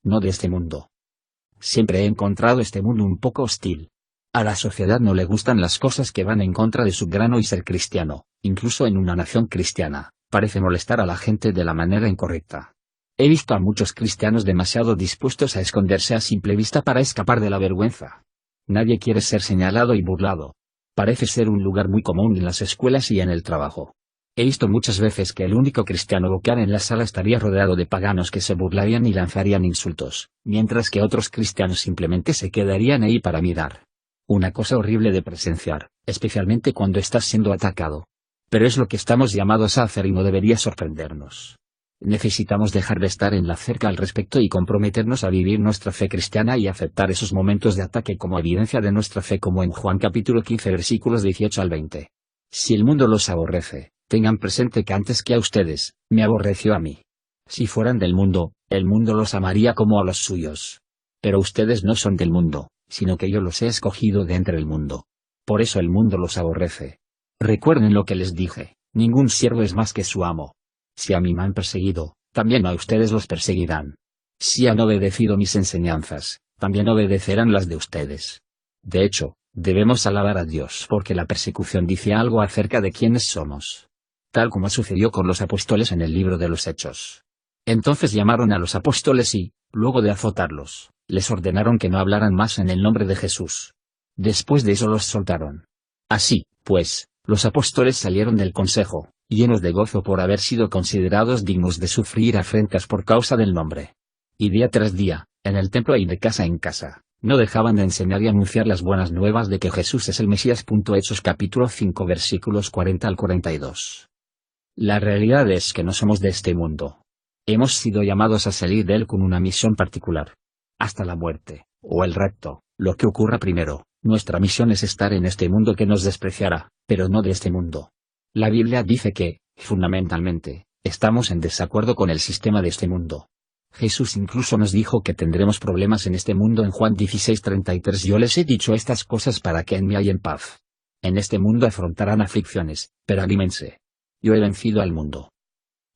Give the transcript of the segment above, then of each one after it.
no de este mundo. Siempre he encontrado este mundo un poco hostil. A la sociedad no le gustan las cosas que van en contra de su grano y ser cristiano, incluso en una nación cristiana, parece molestar a la gente de la manera incorrecta. He visto a muchos cristianos demasiado dispuestos a esconderse a simple vista para escapar de la vergüenza. Nadie quiere ser señalado y burlado. Parece ser un lugar muy común en las escuelas y en el trabajo. He visto muchas veces que el único cristiano vocal en la sala estaría rodeado de paganos que se burlarían y lanzarían insultos, mientras que otros cristianos simplemente se quedarían ahí para mirar. Una cosa horrible de presenciar, especialmente cuando estás siendo atacado. Pero es lo que estamos llamados a hacer y no debería sorprendernos. Necesitamos dejar de estar en la cerca al respecto y comprometernos a vivir nuestra fe cristiana y aceptar esos momentos de ataque como evidencia de nuestra fe, como en Juan capítulo 15 versículos 18 al 20. Si el mundo los aborrece, tengan presente que antes que a ustedes, me aborreció a mí. Si fueran del mundo, el mundo los amaría como a los suyos. Pero ustedes no son del mundo, sino que yo los he escogido de entre el mundo. Por eso el mundo los aborrece. Recuerden lo que les dije, ningún siervo es más que su amo. Si a mí me han perseguido, también a ustedes los perseguirán. Si han obedecido mis enseñanzas, también obedecerán las de ustedes. De hecho, debemos alabar a Dios porque la persecución dice algo acerca de quiénes somos. Tal como sucedió con los apóstoles en el libro de los Hechos. Entonces llamaron a los apóstoles y, luego de azotarlos, les ordenaron que no hablaran más en el nombre de Jesús. Después de eso los soltaron. Así, pues, los apóstoles salieron del consejo, llenos de gozo por haber sido considerados dignos de sufrir afrentas por causa del nombre. Y día tras día, en el templo y de casa en casa, no dejaban de enseñar y anunciar las buenas nuevas de que Jesús es el Mesías. Hechos capítulo 5 versículos 40 al 42. La realidad es que no somos de este mundo. Hemos sido llamados a salir de él con una misión particular. Hasta la muerte, o el rapto, lo que ocurra primero, nuestra misión es estar en este mundo que nos despreciará, pero no de este mundo. La Biblia dice que, fundamentalmente, estamos en desacuerdo con el sistema de este mundo. Jesús incluso nos dijo que tendremos problemas en este mundo en Juan 16:33. Yo les he dicho estas cosas para que en mí hayan paz. En este mundo afrontarán aflicciones, pero anímense. Yo he vencido al mundo.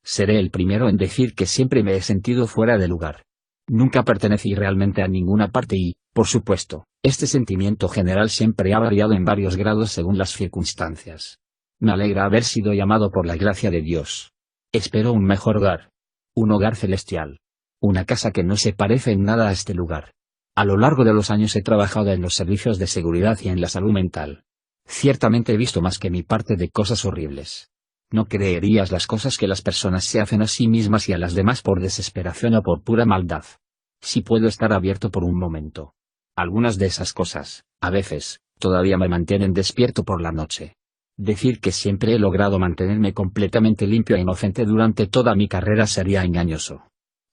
Seré el primero en decir que siempre me he sentido fuera de lugar. Nunca pertenecí realmente a ninguna parte y, por supuesto, este sentimiento general siempre ha variado en varios grados según las circunstancias. Me alegra haber sido llamado por la gracia de Dios. Espero un mejor hogar. Un hogar celestial. Una casa que no se parece en nada a este lugar. A lo largo de los años he trabajado en los servicios de seguridad y en la salud mental. Ciertamente he visto más que mi parte de cosas horribles. No creerías las cosas que las personas se hacen a sí mismas y a las demás por desesperación o por pura maldad. Si puedo estar abierto por un momento. Algunas de esas cosas, a veces, todavía me mantienen despierto por la noche. Decir que siempre he logrado mantenerme completamente limpio e inocente durante toda mi carrera sería engañoso.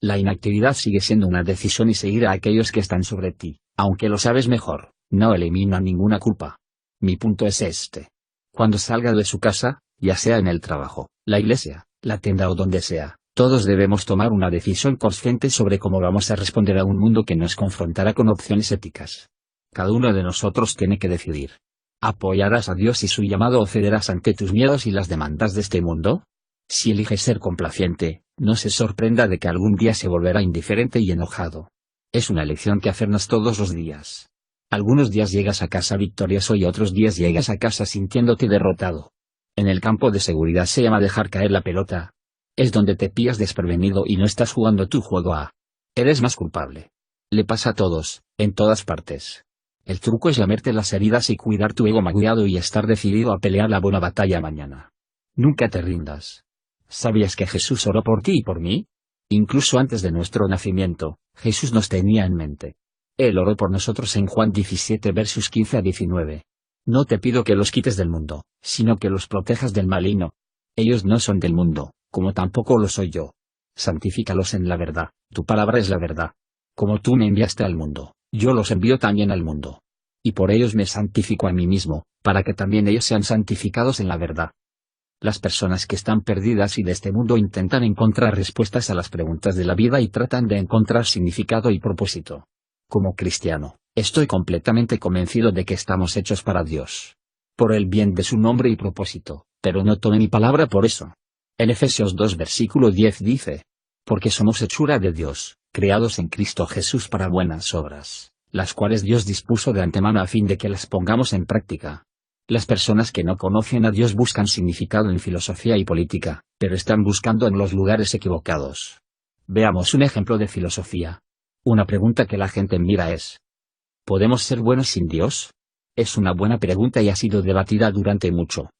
La inactividad sigue siendo una decisión y seguir a aquellos que están sobre ti, aunque lo sabes mejor, no elimina ninguna culpa. Mi punto es este. Cuando salga de su casa, ya sea en el trabajo, la iglesia, la tienda o donde sea, todos debemos tomar una decisión consciente sobre cómo vamos a responder a un mundo que nos confrontará con opciones éticas. Cada uno de nosotros tiene que decidir. ¿Apoyarás a Dios y su llamado o cederás ante tus miedos y las demandas de este mundo? Si eliges ser complaciente, no se sorprenda de que algún día se volverá indiferente y enojado. Es una elección que hacernos todos los días. Algunos días llegas a casa victorioso y otros días llegas a casa sintiéndote derrotado. En el campo de seguridad se llama dejar caer la pelota. Es donde te pillas desprevenido y no estás jugando tu juego a. Eres más culpable. Le pasa a todos, en todas partes. El truco es lamerte las heridas y cuidar tu ego magullado y estar decidido a pelear la buena batalla mañana. Nunca te rindas. ¿Sabías que Jesús oró por ti y por mí? Incluso antes de nuestro nacimiento, Jesús nos tenía en mente. Él oró por nosotros en Juan 17 versos 15 a 19. No te pido que los quites del mundo, sino que los protejas del maligno. Ellos no son del mundo, como tampoco lo soy yo. Santifícalos en la verdad, tu palabra es la verdad. Como tú me enviaste al mundo, yo los envío también al mundo. Y por ellos me santifico a mí mismo, para que también ellos sean santificados en la verdad. Las personas que están perdidas y de este mundo intentan encontrar respuestas a las preguntas de la vida y tratan de encontrar significado y propósito. Como cristiano, estoy completamente convencido de que estamos hechos para Dios. Por el bien de su nombre y propósito, pero no tome mi palabra por eso. En Efesios 2 versículo 10 dice: porque somos hechura de Dios, creados en Cristo Jesús para buenas obras, las cuales Dios dispuso de antemano a fin de que las pongamos en práctica. Las personas que no conocen a Dios buscan significado en filosofía y política, pero están buscando en los lugares equivocados. Veamos un ejemplo de filosofía. Una pregunta que la gente mira es: ¿podemos ser buenos sin Dios? Es una buena pregunta y ha sido debatida durante mucho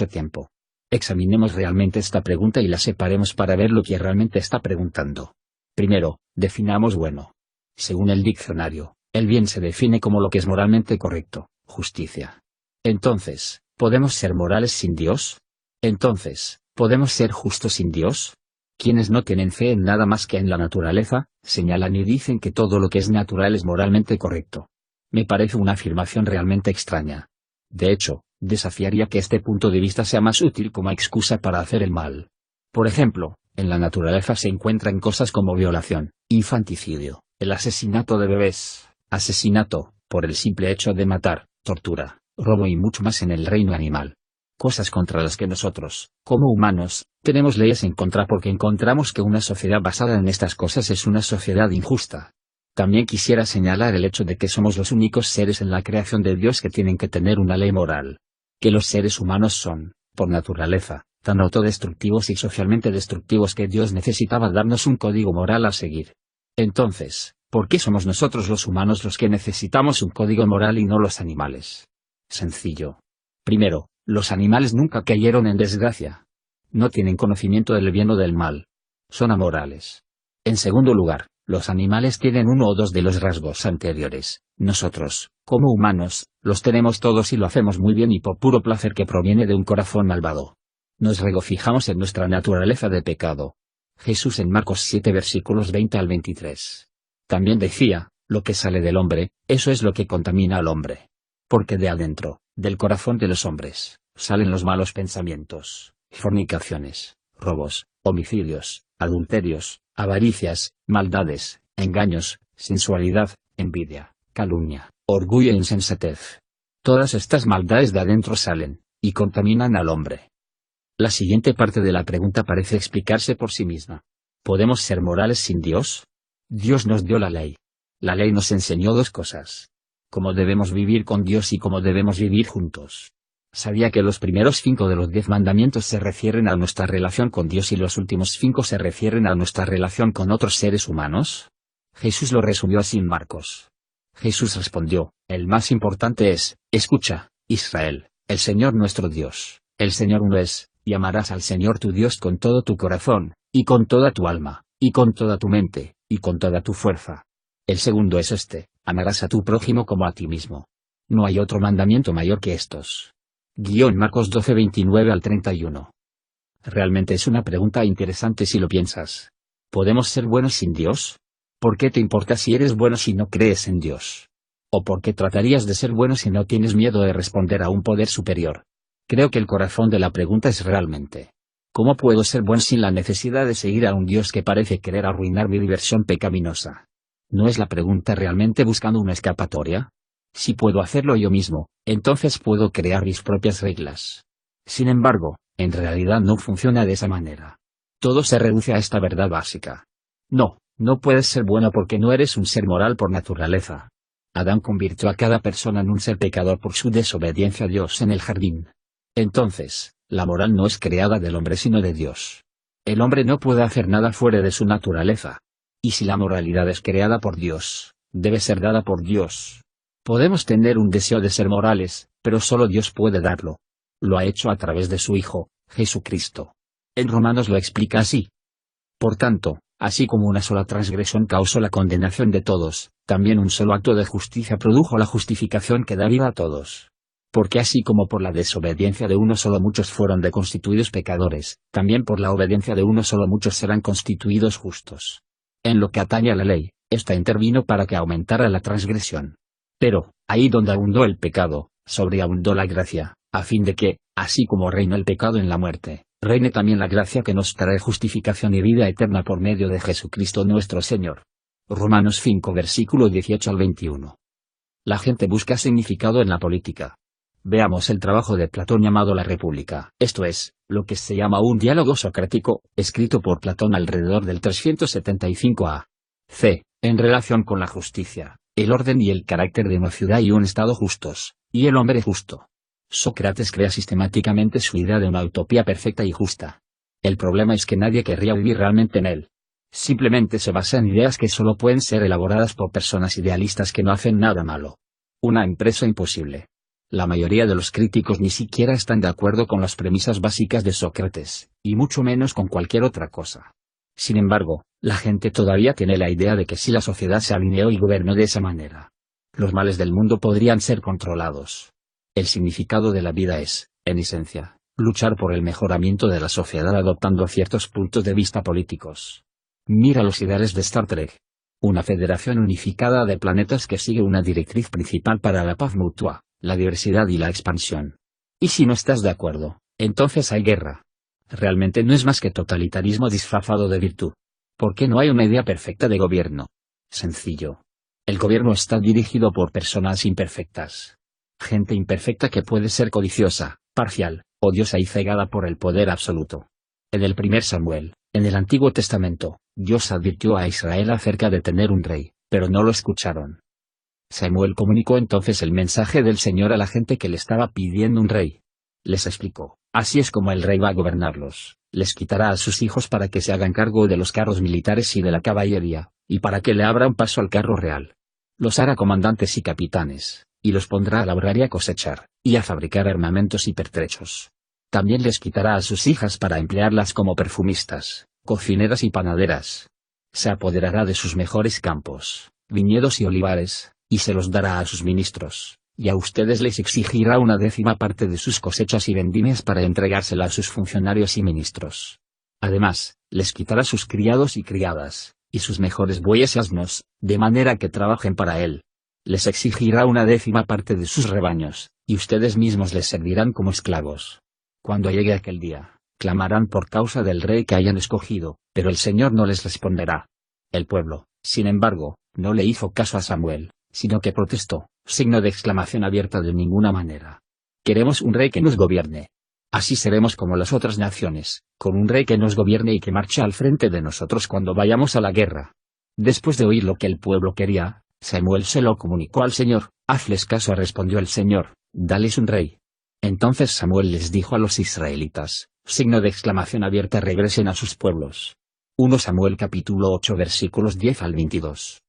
tiempo. Examinemos realmente esta pregunta y la separemos para ver lo que realmente está preguntando. Primero, definamos bueno. Según el diccionario, el bien se define como lo que es moralmente correcto, justicia. Entonces, ¿podemos ser morales sin Dios? Entonces, ¿podemos ser justos sin Dios? Quienes no tienen fe en nada más que en la naturaleza, señalan y dicen que todo lo que es natural es moralmente correcto. Me parece una afirmación realmente extraña. De hecho, desafiaría que este punto de vista sea más útil como excusa para hacer el mal. Por ejemplo, en la naturaleza se encuentran cosas como violación, infanticidio, el asesinato de bebés, asesinato, por el simple hecho de matar, tortura, robo y mucho más en el reino animal. Cosas contra las que nosotros, como humanos, tenemos leyes en contra porque encontramos que una sociedad basada en estas cosas es una sociedad injusta. También quisiera señalar el hecho de que somos los únicos seres en la creación de Dios que tienen que tener una ley moral. Que los seres humanos son, por naturaleza, tan autodestructivos y socialmente destructivos que Dios necesitaba darnos un código moral a seguir. Entonces, ¿por qué somos nosotros los humanos los que necesitamos un código moral y no los animales? Sencillo. Primero, los animales nunca cayeron en desgracia. No tienen conocimiento del bien o del mal. Son amorales. En segundo lugar, los animales tienen uno o dos de los rasgos anteriores. Nosotros, como humanos, los tenemos todos y lo hacemos muy bien y por puro placer que proviene de un corazón malvado. Nos regocijamos en nuestra naturaleza de pecado. Jesús en Marcos 7 versículos 20 al 23. También decía, lo que sale del hombre, eso es lo que contamina al hombre. Porque de adentro, del corazón de los hombres, salen los malos pensamientos, fornicaciones, robos, homicidios, adulterios, avaricias, maldades, engaños, sensualidad, envidia, calumnia, orgullo e insensatez. Todas estas maldades de adentro salen, y contaminan al hombre. La siguiente parte de la pregunta parece explicarse por sí misma. ¿Podemos ser morales sin Dios? Dios nos dio la ley. La ley nos enseñó dos cosas: cómo debemos vivir con Dios y cómo debemos vivir juntos. ¿Sabía que los primeros 5 de los 10 mandamientos se refieren a nuestra relación con Dios y los últimos 5 se refieren a nuestra relación con otros seres humanos? Jesús lo resumió así en Marcos. Jesús respondió, el más importante es: escucha, Israel, el Señor nuestro Dios, el Señor uno es, y amarás al Señor tu Dios con todo tu corazón, y con toda tu alma, y con toda tu mente, y con toda tu fuerza. El segundo es este: amarás a tu prójimo como a ti mismo. No hay otro mandamiento mayor que estos. Marcos 12 29 al 31. Realmente es una pregunta interesante si lo piensas. ¿Podemos ser buenos sin Dios? ¿Por qué te importa si eres bueno si no crees en Dios? ¿O por qué tratarías de ser bueno si no tienes miedo de responder a un poder superior? Creo que el corazón de la pregunta es realmente: ¿cómo puedo ser bueno sin la necesidad de seguir a un Dios que parece querer arruinar mi diversión pecaminosa? ¿No es la pregunta realmente buscando una escapatoria? Si puedo hacerlo yo mismo, entonces puedo crear mis propias reglas. Sin embargo, en realidad no funciona de esa manera. Todo se reduce a esta verdad básica. No puedes ser bueno porque no eres un ser moral por naturaleza. Adán convirtió a cada persona en un ser pecador por su desobediencia a Dios en el jardín. Entonces, la moral no es creada del hombre sino de Dios. El hombre no puede hacer nada fuera de su naturaleza. Y si la moralidad es creada por Dios, debe ser dada por Dios. Podemos tener un deseo de ser morales, pero solo Dios puede darlo. Lo ha hecho a través de su Hijo, Jesucristo. En Romanos lo explica así. Por tanto, así como una sola transgresión causó la condenación de todos, también un solo acto de justicia produjo la justificación que da vida a todos. Porque así como por la desobediencia de uno solo muchos fueron constituidos pecadores, también por la obediencia de uno solo muchos serán constituidos justos. En lo que atañe a la ley, ésta intervino para que aumentara la transgresión. Pero, ahí donde abundó el pecado, sobreabundó la gracia, a fin de que, así como reina el pecado en la muerte, reine también la gracia que nos trae justificación y vida eterna por medio de Jesucristo nuestro Señor. Romanos 5 versículo 18 al 21. La gente busca significado en la política. Veamos el trabajo de Platón llamado La República, esto es, lo que se llama un diálogo socrático, escrito por Platón alrededor del 375 a. C. En relación con la justicia, el orden y el carácter de una ciudad y un estado justos, y el hombre justo. Sócrates crea sistemáticamente su idea de una utopía perfecta y justa. El problema es que nadie querría vivir realmente en él. Simplemente se basa en ideas que solo pueden ser elaboradas por personas idealistas que no hacen nada malo. Una empresa imposible. La mayoría de los críticos ni siquiera están de acuerdo con las premisas básicas de Sócrates, y mucho menos con cualquier otra cosa. Sin embargo, la gente todavía tiene la idea de que si la sociedad se alineó y gobernó de esa manera, los males del mundo podrían ser controlados. El significado de la vida es, en esencia, luchar por el mejoramiento de la sociedad adoptando ciertos puntos de vista políticos. Mira los ideales de Star Trek. Una federación unificada de planetas que sigue una directriz principal para la paz mutua, la diversidad y la expansión. Y si no estás de acuerdo, entonces hay guerra. Realmente no es más que totalitarismo disfrazado de virtud. ¿Por qué no hay una idea perfecta de gobierno? Sencillo. El gobierno está dirigido por personas imperfectas. Gente imperfecta que puede ser codiciosa, parcial, odiosa y cegada por el poder absoluto. En el primer Samuel, en el Antiguo Testamento, Dios advirtió a Israel acerca de tener un rey, pero no lo escucharon. Samuel comunicó entonces el mensaje del Señor a la gente que le estaba pidiendo un rey. Les explicó, así es como el rey va a gobernarlos, les quitará a sus hijos para que se hagan cargo de los carros militares y de la caballería, y para que le abra un paso al carro real. Los hará comandantes y capitanes, y los pondrá a labrar y a cosechar, y a fabricar armamentos y pertrechos. También les quitará a sus hijas para emplearlas como perfumistas, cocineras y panaderas. Se apoderará de sus mejores campos, viñedos y olivares, y se los dará a sus ministros, y a ustedes les exigirá una 10ª parte de sus cosechas y vendimias para entregársela a sus funcionarios y ministros. Además, les quitará sus criados y criadas, y sus mejores bueyes y asnos, de manera que trabajen para él. Les exigirá una 10ª parte de sus rebaños, y ustedes mismos les servirán como esclavos. Cuando llegue aquel día, clamarán por causa del rey que hayan escogido, pero el Señor no les responderá. El pueblo, sin embargo, no le hizo caso a Samuel, sino que protestó, signo de exclamación abierta de ninguna manera. Queremos un rey que nos gobierne. Así seremos como las otras naciones, con un rey que nos gobierne y que marche al frente de nosotros cuando vayamos a la guerra. Después de oír lo que el pueblo quería, Samuel se lo comunicó al Señor. Hazles caso, respondió el Señor, dales un rey. Entonces Samuel les dijo a los israelitas, signo de exclamación abierta, regresen a sus pueblos. 1 Samuel capítulo 8 versículos 10 al 22.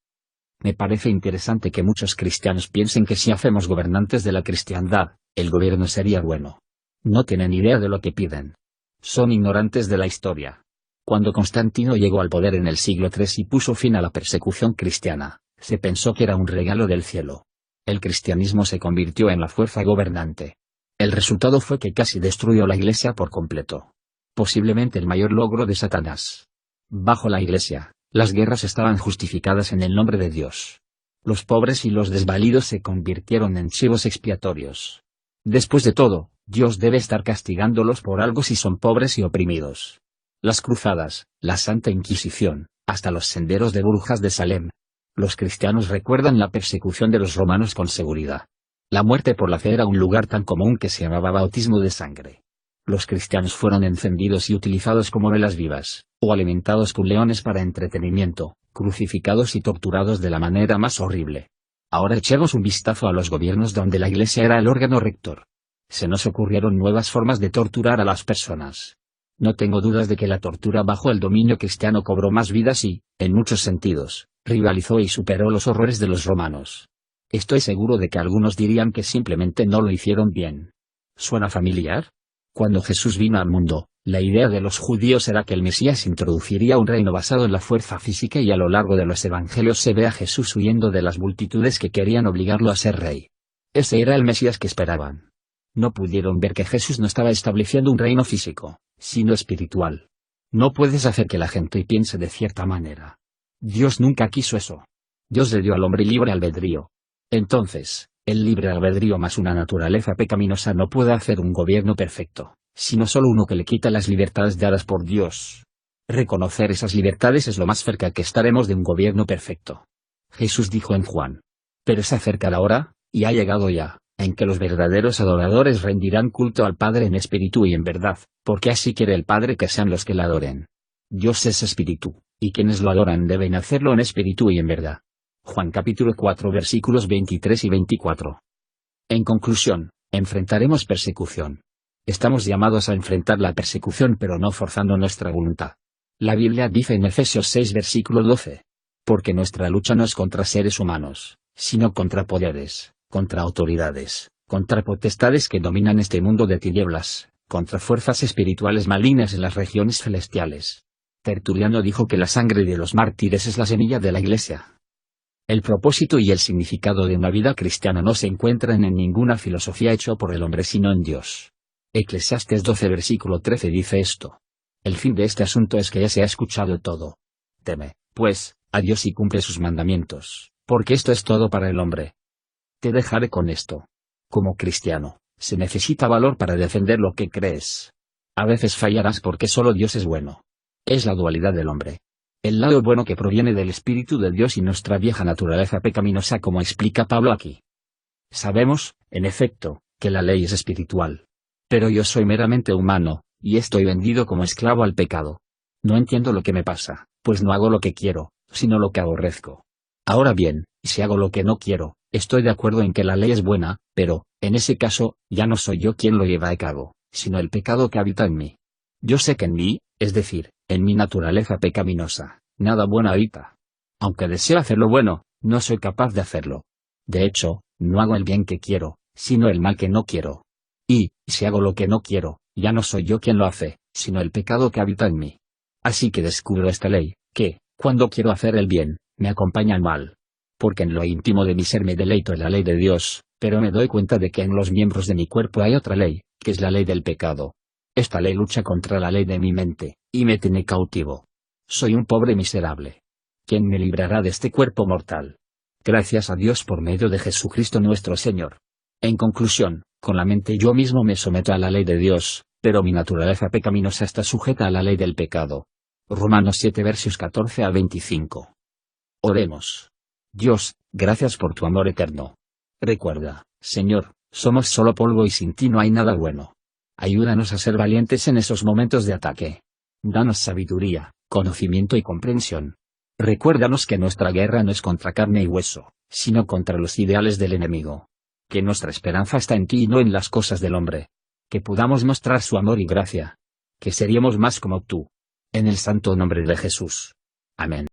Me parece interesante que muchos cristianos piensen que si hacemos gobernantes de la cristiandad, el gobierno sería bueno. No tienen idea de lo que piden. Son ignorantes de la historia. Cuando Constantino llegó al poder en el siglo III y puso fin a la persecución cristiana, se pensó que era un regalo del cielo. El cristianismo se convirtió en la fuerza gobernante. El resultado fue que casi destruyó la Iglesia por completo. Posiblemente el mayor logro de Satanás. Bajo la Iglesia, las guerras estaban justificadas en el nombre de Dios. Los pobres y los desvalidos se convirtieron en chivos expiatorios. Después de todo, Dios debe estar castigándolos por algo si son pobres y oprimidos. Las cruzadas, la Santa Inquisición, hasta los senderos de brujas de Salem. Los cristianos recuerdan la persecución de los romanos con seguridad. La muerte por la fe era un lugar tan común que se llamaba bautismo de sangre. Los cristianos fueron encendidos y utilizados como velas vivas, o alimentados con leones para entretenimiento, crucificados y torturados de la manera más horrible. Ahora echemos un vistazo a los gobiernos donde la Iglesia era el órgano rector. Se nos ocurrieron nuevas formas de torturar a las personas. No tengo dudas de que la tortura bajo el dominio cristiano cobró más vidas y, en muchos sentidos, rivalizó y superó los horrores de los romanos. Estoy seguro de que algunos dirían que simplemente no lo hicieron bien. ¿Suena familiar? Cuando Jesús vino al mundo, la idea de los judíos era que el Mesías introduciría un reino basado en la fuerza física y a lo largo de los evangelios se ve a Jesús huyendo de las multitudes que querían obligarlo a ser rey. Ese era el Mesías que esperaban. No pudieron ver que Jesús no estaba estableciendo un reino físico, sino espiritual. No puedes hacer que la gente piense de cierta manera. Dios nunca quiso eso. Dios le dio al hombre libre albedrío. Entonces, el libre albedrío más una naturaleza pecaminosa no puede hacer un gobierno perfecto, sino solo uno que le quita las libertades dadas por Dios. Reconocer esas libertades es lo más cerca que estaremos de un gobierno perfecto. Jesús dijo en Juan: pero se acerca la hora, y ha llegado ya, en que los verdaderos adoradores rendirán culto al Padre en espíritu y en verdad, porque así quiere el Padre que sean los que le adoren. Dios es espíritu, y quienes lo adoran deben hacerlo en espíritu y en verdad. Juan capítulo 4 versículos 23 y 24. En conclusión, enfrentaremos persecución. Estamos llamados a enfrentar la persecución pero no forzando nuestra voluntad. La Biblia dice en Efesios 6 versículo 12. Porque nuestra lucha no es contra seres humanos, sino contra poderes, contra autoridades, contra potestades que dominan este mundo de tinieblas, contra fuerzas espirituales malignas en las regiones celestiales. Tertuliano dijo que la sangre de los mártires es la semilla de la Iglesia. El propósito y el significado de una vida cristiana no se encuentran en ninguna filosofía hecha por el hombre sino en Dios. Eclesiastes 12 versículo 13 dice esto. El fin de este asunto es que ya se ha escuchado todo. Teme, pues, a Dios y cumple sus mandamientos, porque esto es todo para el hombre. Te dejaré con esto. Como cristiano, se necesita valor para defender lo que crees. A veces fallarás porque solo Dios es bueno. Es la dualidad del hombre. El lado bueno que proviene del Espíritu de Dios y nuestra vieja naturaleza pecaminosa como explica Pablo aquí. Sabemos, en efecto, que la ley es espiritual. Pero yo soy meramente humano, y estoy vendido como esclavo al pecado. No entiendo lo que me pasa, pues no hago lo que quiero, sino lo que aborrezco. Ahora bien, si hago lo que no quiero, estoy de acuerdo en que la ley es buena, pero, en ese caso, ya no soy yo quien lo lleva a cabo, sino el pecado que habita en mí. Yo sé que en mí, es decir, en mi naturaleza pecaminosa, nada bueno habita. Aunque deseo hacer lo bueno, no soy capaz de hacerlo. De hecho, no hago el bien que quiero, sino el mal que no quiero. Y, si hago lo que no quiero, ya no soy yo quien lo hace, sino el pecado que habita en mí. Así que descubro esta ley, que, cuando quiero hacer el bien, me acompaña el mal. Porque en lo íntimo de mi ser me deleito en la ley de Dios, pero me doy cuenta de que en los miembros de mi cuerpo hay otra ley, que es la ley del pecado. Esta ley lucha contra la ley de mi mente, y me tiene cautivo. Soy un pobre miserable. ¿Quién me librará de este cuerpo mortal? Gracias a Dios por medio de Jesucristo nuestro Señor. En conclusión, con la mente yo mismo me someto a la ley de Dios, pero mi naturaleza pecaminosa está sujeta a la ley del pecado. Romanos 7 versos 14 a 25. Oremos. Dios, gracias por tu amor eterno. Recuerda, Señor, somos solo polvo y sin ti no hay nada bueno. Ayúdanos a ser valientes en esos momentos de ataque. Danos sabiduría, conocimiento y comprensión. Recuérdanos que nuestra guerra no es contra carne y hueso, sino contra los ideales del enemigo. Que nuestra esperanza está en ti y no en las cosas del hombre. Que podamos mostrar su amor y gracia. Que seríamos más como tú. En el santo nombre de Jesús. Amén.